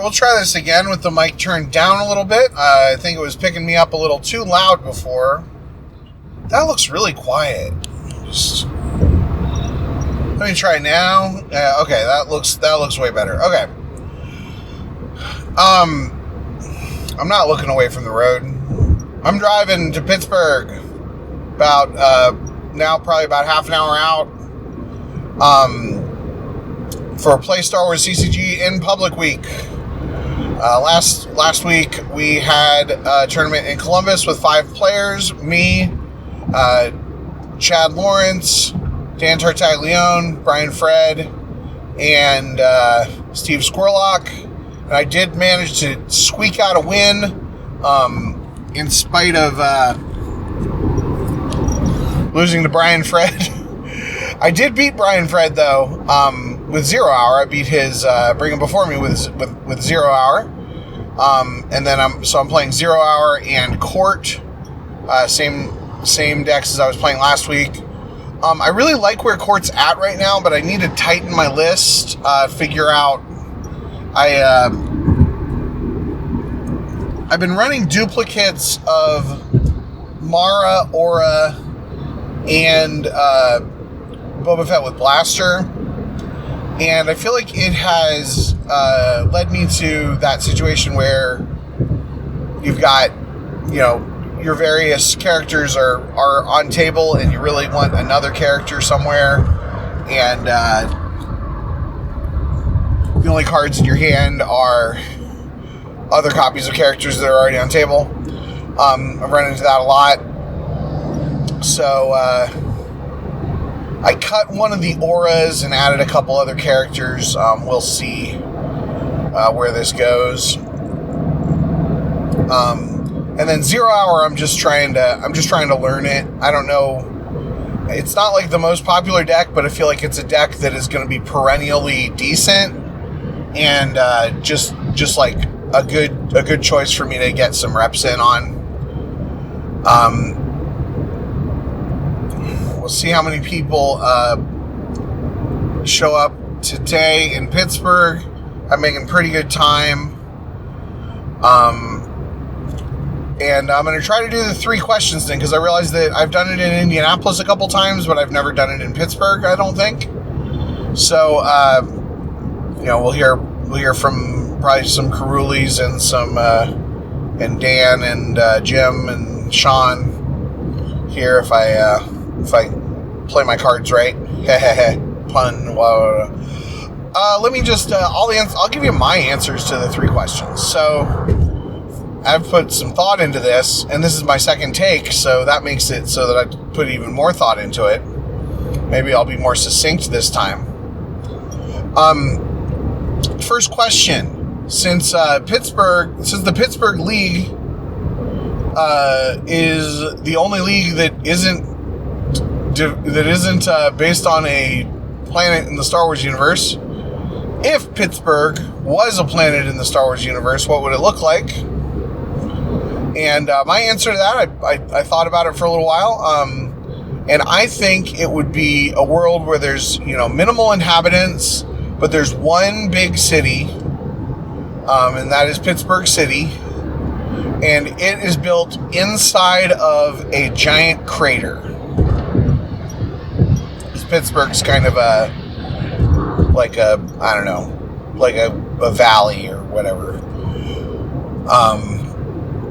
we'll try this again with the mic turned down a little bit. I think it was picking me up a little too loud before. That looks really quiet. Let me try now. Okay, that looks way better. Okay. I'm not looking away from the road. I'm driving to Pittsburgh. About now, probably about half an hour out. For Play Star Wars CCG in Public Week. Last week we had a tournament in Columbus with 5 players. Me, Chad Lawrence, Dan Tartaglione, Brian Fred, and Steve Squirlock. And I did manage to squeak out a win in spite of losing to Brian Fred. I did beat Brian Fred, though, with 0 Hour. I beat his bring him before me with 0 Hour. And then I'm playing 0 Hour and Court. Same decks as I was playing last week. I really like where Court's at right now, but I need to tighten my list, figure out. I've been running duplicates of Mara, Aura, and Boba Fett with Blaster, and I feel like it has led me to that situation where you've got, your various characters are on table, and you really want another character somewhere, and the only cards in your hand are other copies of characters that are already on table. I've run into that a lot. So I cut one of the auras and added a couple other characters. We'll see where this goes. And then 0 Hour, I'm just trying to learn it. I don't know. It's not like the most popular deck, but I feel like it's a deck that is going to be perennially decent, and just like a good choice for me to get some reps in on. We'll see how many people show up today in Pittsburgh. I'm making pretty good time. And I'm going to try to do the 3 questions thing, because I realized that I've done it in Indianapolis a couple times, but I've never done it in Pittsburgh, I don't think. So, we'll hear from probably some Carulis and some, and Dan and Jim and Sean here if I play my cards right. Pun. Let me just, I'll give you my answers to the 3 questions. So, I've put some thought into this, and this is my second take, so that makes it so that I put even more thought into it. Maybe I'll be more succinct this time. First question: Since the Pittsburgh League is the only league that isn't based on a planet in the Star Wars universe, if Pittsburgh was a planet in the Star Wars universe, what would it look like? And my answer to that, I thought about it for a little while, and I think it would be a world where there's, minimal inhabitants, but there's one big city, and that is Pittsburgh City, and it is built inside of a giant crater. Pittsburgh's kind of a valley or whatever.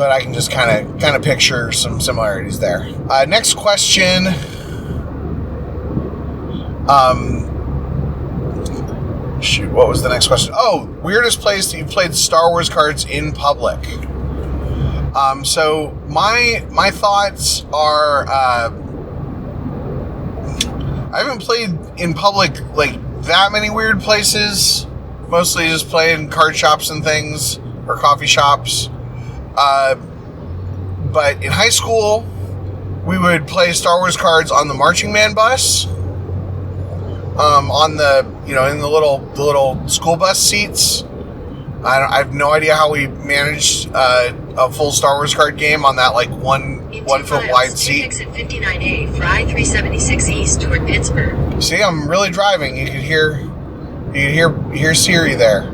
But I can just kind of picture some similarities there. Next question. What was the next question? Oh, weirdest place that you've played Star Wars cards in public. So my thoughts are, I haven't played in public like that many weird places. Mostly just playing card shops and things, or coffee shops. But in high school, we would play Star Wars cards on the marching band bus. On the, in the little school bus seats. I have no idea how we managed a full Star Wars card game on that 1 foot wide seat. Exit 59A, Fry 376 East toward Pittsburgh. See, I'm really driving. You could hear Siri there.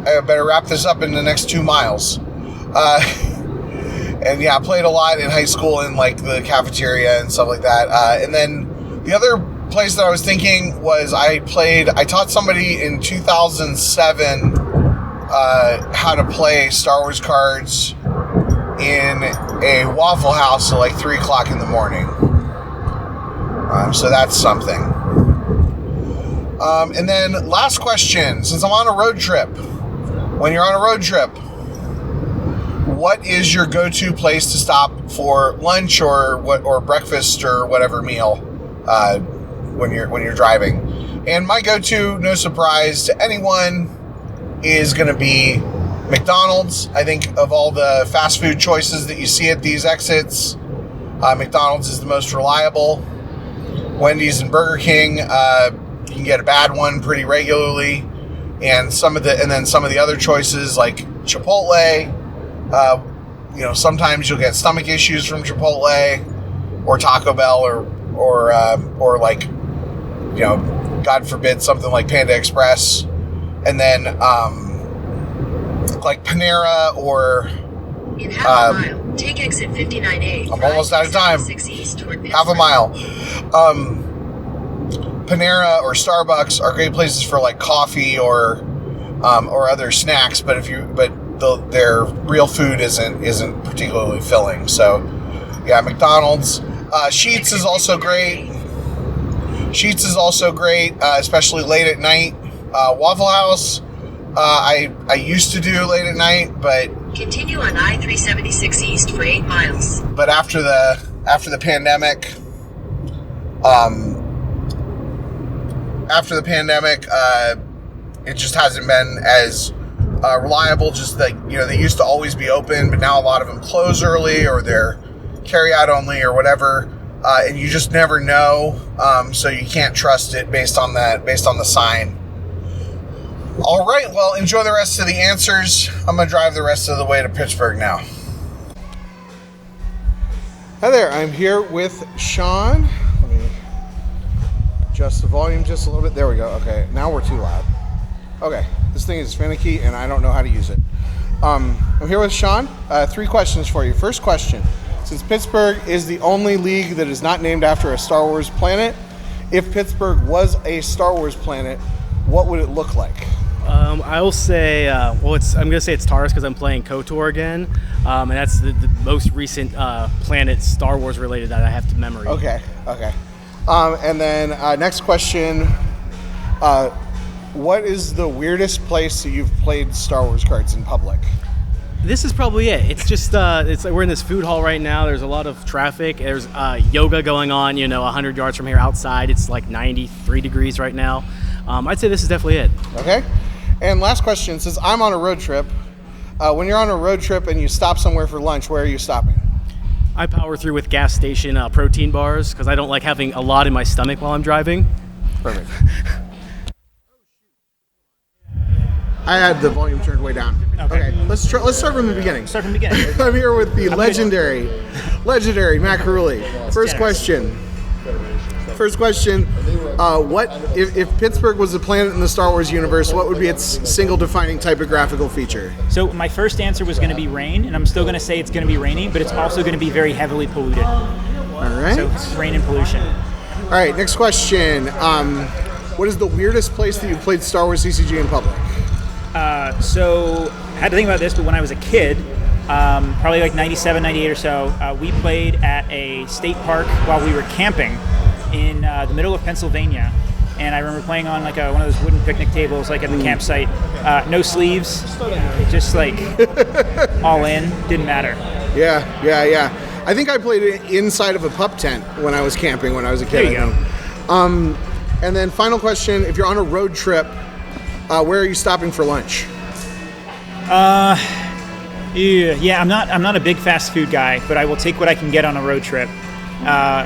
I better wrap this up in the next 2 miles. And yeah, I played a lot in high school in like the cafeteria and stuff like that. And then the other place that I was thinking was I taught somebody in 2007 how to play Star Wars cards in a Waffle House at like 3 o'clock in the morning. So that's something. And then last question, since I'm on a road trip, when you're on a road trip, what is your go-to place to stop for lunch or breakfast or whatever meal when you're driving? And my go-to, no surprise to anyone, is going to be McDonald's. I think of all the fast food choices that you see at these exits, McDonald's is the most reliable. Wendy's and Burger King, you can get a bad one pretty regularly, and some of the other choices like Chipotle. Sometimes you'll get stomach issues from Chipotle or Taco Bell or like, God forbid, something like Panda Express. And then, like Panera or... In half a mile, take exit 59A. I'm almost out of time. Half a mile. Panera or Starbucks are great places for like coffee or other snacks, but their real food isn't particularly filling. So, yeah, McDonald's. Sheetz is also great. Especially late at night. Waffle House, I used to do late at night, but continue on I-376 East for 8 miles. But after the pandemic, it just hasn't been as reliable. Just like, they used to always be open, but now a lot of them close early or they're carry out only or whatever, and you just never know. So you can't trust it based on the sign. All right, well, enjoy the rest of the answers. I'm going to drive the rest of the way to Pittsburgh now. Hi there, I'm here with Sean. Let me adjust the volume just a little bit. There we go. Okay, now we're too loud. Okay, this thing is finicky and I don't know how to use it. I'm here with Sean. 3 questions for you. First question, since Pittsburgh is the only league that is not named after a Star Wars planet, if Pittsburgh was a Star Wars planet, what would it look like? I will say, I'm going to say it's Taurus because I'm playing KOTOR again, and that's the most recent planet Star Wars related that I have to memory. Okay. And then next question, what is the weirdest place that you've played Star Wars cards in public? This is probably it. It's just, it's like we're in this food hall right now. There's a lot of traffic. There's yoga going on, 100 yards from here outside. It's like 93 degrees right now. I'd say this is definitely it. Okay. And last question, since I'm on a road trip, when you're on a road trip and you stop somewhere for lunch, where are you stopping? I power through with gas station protein bars because I don't like having a lot in my stomach while I'm driving. Perfect. I had the volume turned way down. Okay. Let's start from the beginning. I'm here with the legendary Matt Carulli. First question. What if Pittsburgh was a planet in the Star Wars universe, what would be its single defining typographical feature? So my first answer was going to be rain, and I'm still going to say it's going to be rainy, but it's also going to be very heavily polluted. All right. So it's rain and pollution. All right, next question. What is the weirdest place that you've played Star Wars CCG in public? So I had to think about this, but when I was a kid, probably like 97, 98 or so, we played at a state park while we were camping in the middle of Pennsylvania, and I remember playing on like one of those wooden picnic tables like at the campsite. No sleeves, just like all in, didn't matter. Yeah. I think I played it inside of a pup tent when I was camping when I was a kid. There you go. And then final question, if you're on a road trip, where are you stopping for lunch? Yeah, I'm not a big fast food guy, but I will take what I can get on a road trip.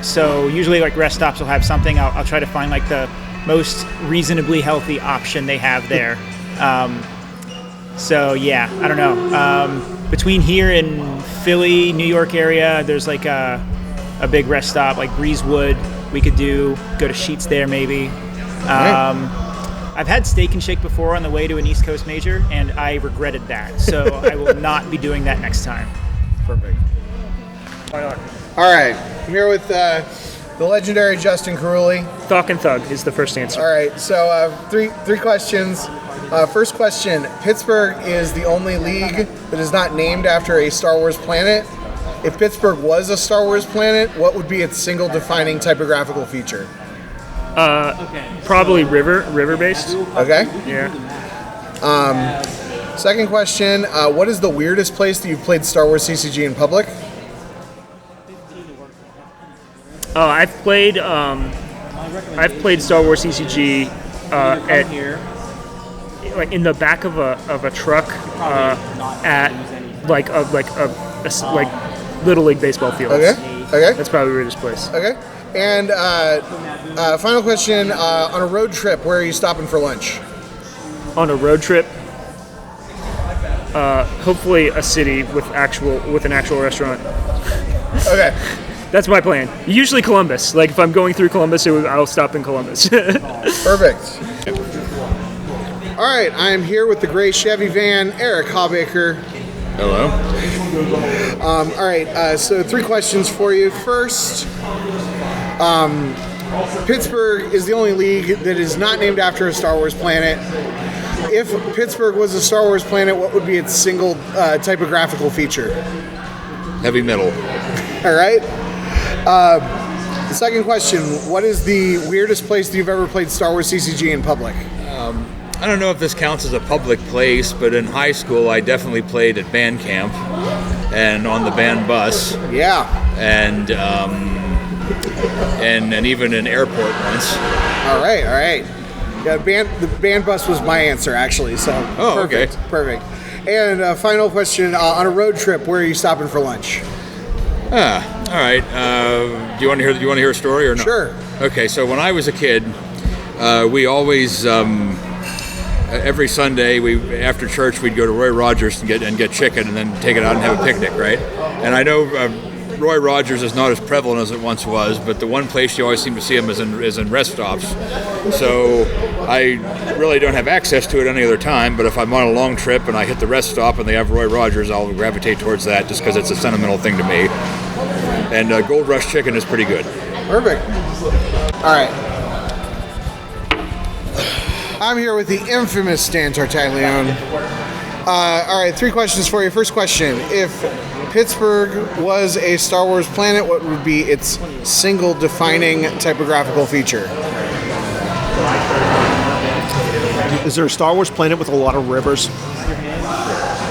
So usually like rest stops will have something. I'll try to find like the most reasonably healthy option they have there. So yeah, I don't know. Between here and Philly, New York area, there's like a big rest stop like Breezewood. We could go to Sheetz there maybe. I've had Steak and Shake before on the way to an East Coast major, and I regretted that. So I will not be doing that next time. Perfect. All right, I'm here with the legendary Justin Carulli. Thok and Thug is the first answer. All right, so three questions. First question: Pittsburgh is the only league that is not named after a Star Wars planet. If Pittsburgh was a Star Wars planet, what would be its single defining typographical feature? Probably river based. Okay. Yeah. Second question: what is the weirdest place that you've played Star Wars CCG in public? Oh, I've played Star Wars CCG at like in the back of a truck at like a Little League baseball field. Okay. That's probably the weirdest place. Okay. And final question: on a road trip, where are you stopping for lunch? On a road trip, hopefully a city with an actual restaurant. Okay. That's my plan. Usually Columbus. Like if I'm going through Columbus, I'll stop in Columbus. Perfect. All right, I am here with the gray Chevy van, Eric Hawbaker. Hello. All right, so three questions for you. First, Pittsburgh is the only league that is not named after a Star Wars planet. If Pittsburgh was a Star Wars planet, what would be its single typographical feature? Heavy metal. All right. The second question: what is the weirdest place that you've ever played Star Wars CCG in public? I don't know if this counts as a public place, but in high school I definitely played at band camp and on the band bus. Yeah. And even in airport once. All right. Yeah, the band bus was my answer actually. So. Oh, perfect. okay. Perfect. And final question: on a road trip, where are you stopping for lunch? All right. Do you want to hear a story or not? Sure. Okay. So when I was a kid, we always every Sunday after church we'd go to Roy Rogers and get chicken and then take it out and have a picnic, right? And I know Roy Rogers is not as prevalent as it once was, but the one place you always seem to see him is in rest stops. So I really don't have access to it any other time, but if I'm on a long trip and I hit the rest stop and they have Roy Rogers, I'll gravitate towards that just because it's a sentimental thing to me. And Gold Rush chicken is pretty good. Perfect. All right. I'm here with the infamous Stan Tartaglione. All right, three questions for you. First question: if Pittsburgh was a Star Wars planet, what would be its single defining typographical feature? Is there a Star Wars planet with a lot of rivers?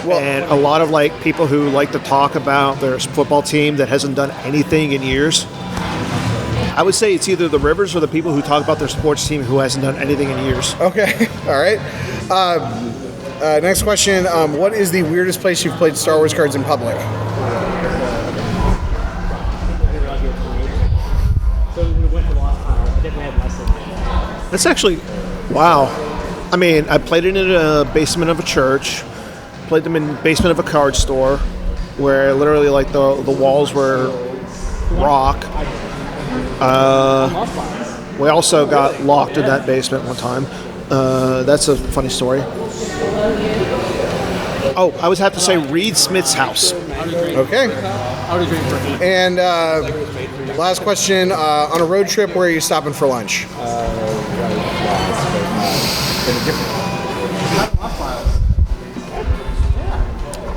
Well, And a lot of like people who like to talk about their football team that hasn't done anything in years? I would say it's either the rivers or the people who talk about their sports team who hasn't done anything in years. okay. All right. Next question: what is the weirdest place you've played Star Wars cards in public? That's actually, wow. I mean, I played it in a basement of a church, played them in the basement of a card store, where literally like the walls were rock. We also got locked in that basement one time. That's a funny story. Oh, I would have to say Reed Smith's house. Okay. And last question: on a road trip, where are you stopping for lunch?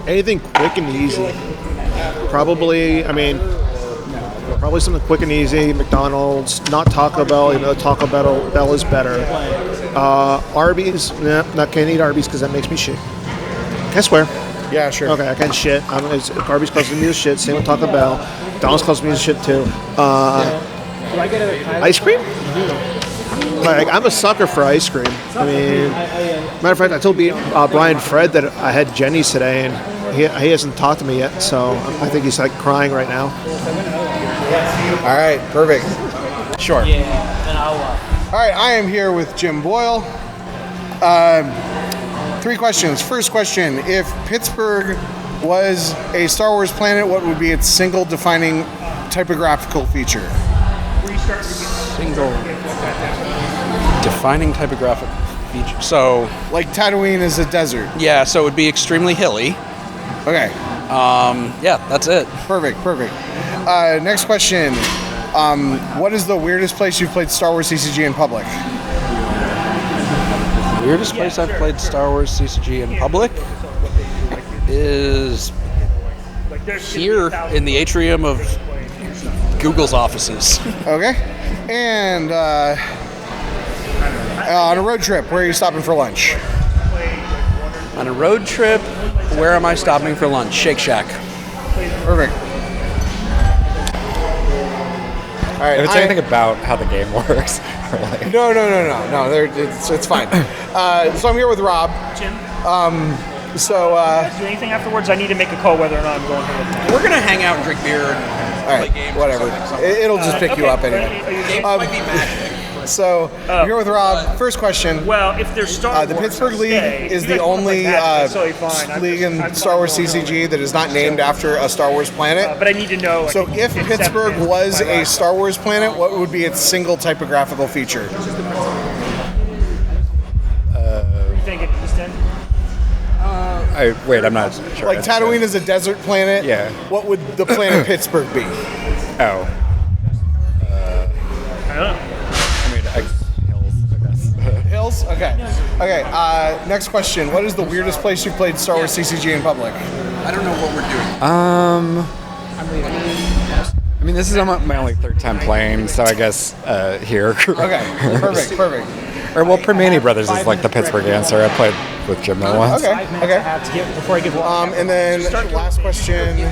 Anything quick and easy. Probably something quick and easy. McDonald's, not Taco Bell, even though Taco Bell is better. Arby's, not can't eat Arby's because that makes me shit. Can I swear? Yeah, sure. Okay, I can shit. Arby's causes me to shit. Same with Taco Bell. McDonald's causes me to shit too. Ice cream? Like, I'm a sucker for ice cream. I mean, matter of fact, I told Brian Fred that I had Jenny's today, and he hasn't talked to me yet, so I think he's like crying right now. All right, perfect. Sure. All right, I am here with Jim Boyle. Three questions. First question: if Pittsburgh was a Star Wars planet, what would be its single defining typographical feature? Single defining typographic So Like Tatooine is a desert. yeah, so it would be extremely hilly. Okay. Yeah, that's it. Perfect. Next question. What is the weirdest place you've played Star Wars CCG in public? Weirdest place I've played Star Wars CCG in public is here in the atrium of Google's offices. Okay. And on a road trip, where are you stopping for lunch? On a road trip, where am I stopping for lunch? Shake Shack. Perfect. All right. If it's anything about how the game works. No. It's fine. So I'm here with Rob. Jim, So do anything afterwards? I need to make a call whether or not I'm going to. We're gonna hang out and drink beer and all right, play games. whatever. It'll just pick you up anyway. Games might be magic. So I'm here with Rob. First question. Well, if there's Star The Wars, Pittsburgh I'll League stay. is You the guys look only like that, that's totally fine. I'm league just- in I'm Star Wars fine going CCG on. that is not named after a Star Wars planet. But I need to know. Like, So if Pittsburgh was a Star Wars planet, what would be its single typographical feature? You think it East End? Wait, I'm not sure. Like Tatooine is a desert planet. Yeah. What would the planet Pittsburgh be? Oh. I don't know. I mean, hills, I guess. Hills? Okay. Next question. What is the weirdest place you've played Star Wars CCG in public? I don't know what we're doing. I mean, this is my only third time playing, so I guess here. Okay. Perfect. Or well, Permani Brothers is like the Pittsburgh answer. I played with Jim there once. Okay. Before I give And then last question.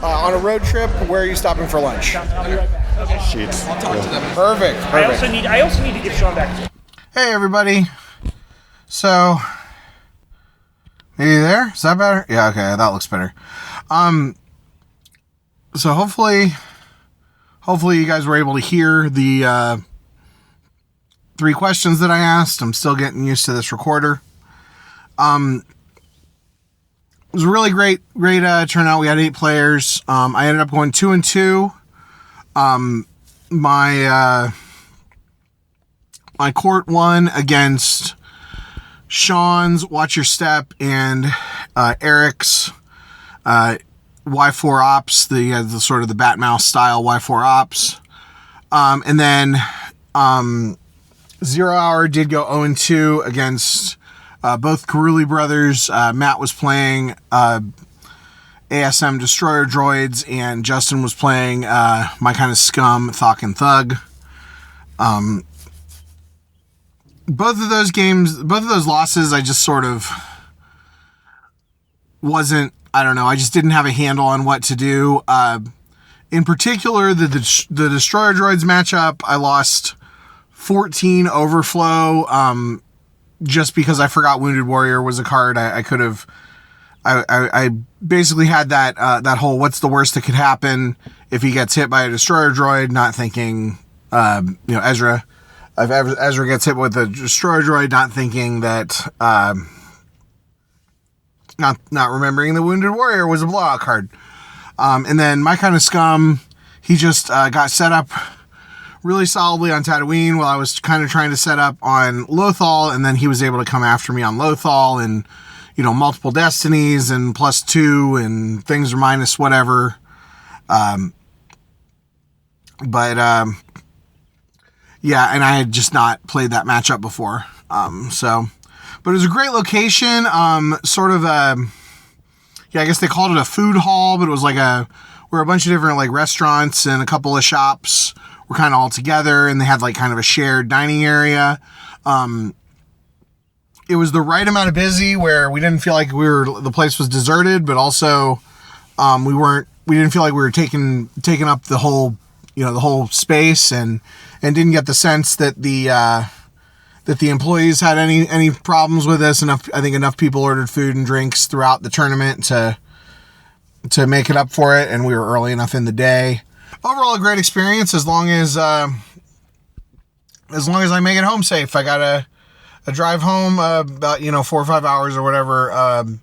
On a road trip, where are you stopping for lunch? Sheets. Perfect. I also need to give Sean back. Hey, everybody. So, are you there? Is that better? Yeah, okay, that looks better. So hopefully you guys were able to hear the 3 questions that I asked. I'm still getting used to this recorder. It was a really great turnout. We had 8 players. I ended up going 2-2. My court won against Sean's Watch Your Step and Eric's Y4 Ops, the sort of the Bat Mouse style Y4 Ops. And then 0 Hour did go 0-2 against both Carulli brothers. Matt was playing ASM Destroyer Droids, and Justin was playing My Kind of Scum, Thok and Thug. Both of those losses, I just sort of wasn't, I don't know, I just didn't have a handle on what to do. In particular, the Destroyer Droids matchup, I lost 14 overflow, just because I forgot Wounded Warrior was a card. I could have, I basically had that whole what's the worst that could happen if he gets hit by a Destroyer Droid, not thinking, Ezra. If Ezra gets hit with a Destroyer Droid, not thinking that, not remembering the Wounded Warrior was a blowout card. And then My Kind of Scum, he just got set up really solidly on Tatooine while I was kind of trying to set up on Lothal, and then he was able to come after me on Lothal and, multiple destinies and +2 and things are minus whatever. Yeah, and I had just not played that matchup before. But it was a great location, sort of I guess they called it a food hall, but it was like where a bunch of different like restaurants and a couple of shops were kind of all together, and they had like kind of a shared dining area. It was the right amount of busy where we didn't feel like the place was deserted, but also we didn't feel like we were taking up the whole the whole space, and didn't get the sense that the employees had any problems with us. I think enough people ordered food and drinks throughout the tournament to make it up for it, and we were early enough in the day. Overall, a great experience as long as I make it home safe. I got a drive home about 4 or 5 hours or whatever. But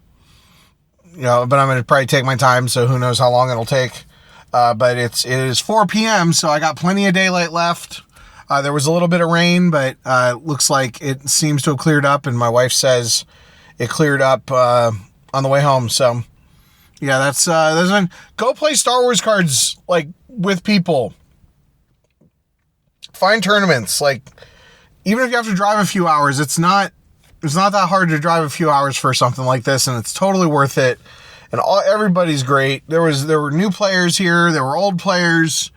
I'm gonna probably take my time, so who knows how long it'll take. But it is 4 p.m., so I got plenty of daylight left. There was a little bit of rain, but looks like it seems to have cleared up, and my wife says it cleared up on the way home. So, yeah, that's one. Go play Star Wars cards, like, with people. Find tournaments. Like, even if you have to drive a few hours, it's not that hard to drive a few hours for something like this, and it's totally worth it. And everybody's great. There were new players here. There were old players.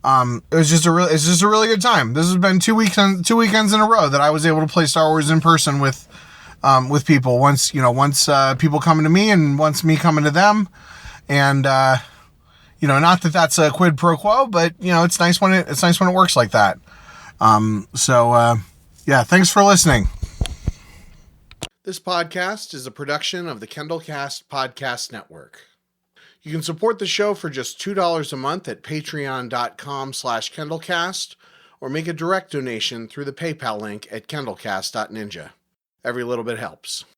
It's just a really good time. This has been 2 weekends in a row that I was able to play Star Wars in person with people. Once people coming to me, and once me coming to them, and not that that's a quid pro quo, but it's nice when it works like that. Thanks for listening. This podcast is a production of the KendallCast Podcast Network. You can support the show for just $2 a month at patreon.com/KendallCast, or make a direct donation through the PayPal link at kendallcast.ninja. Every little bit helps.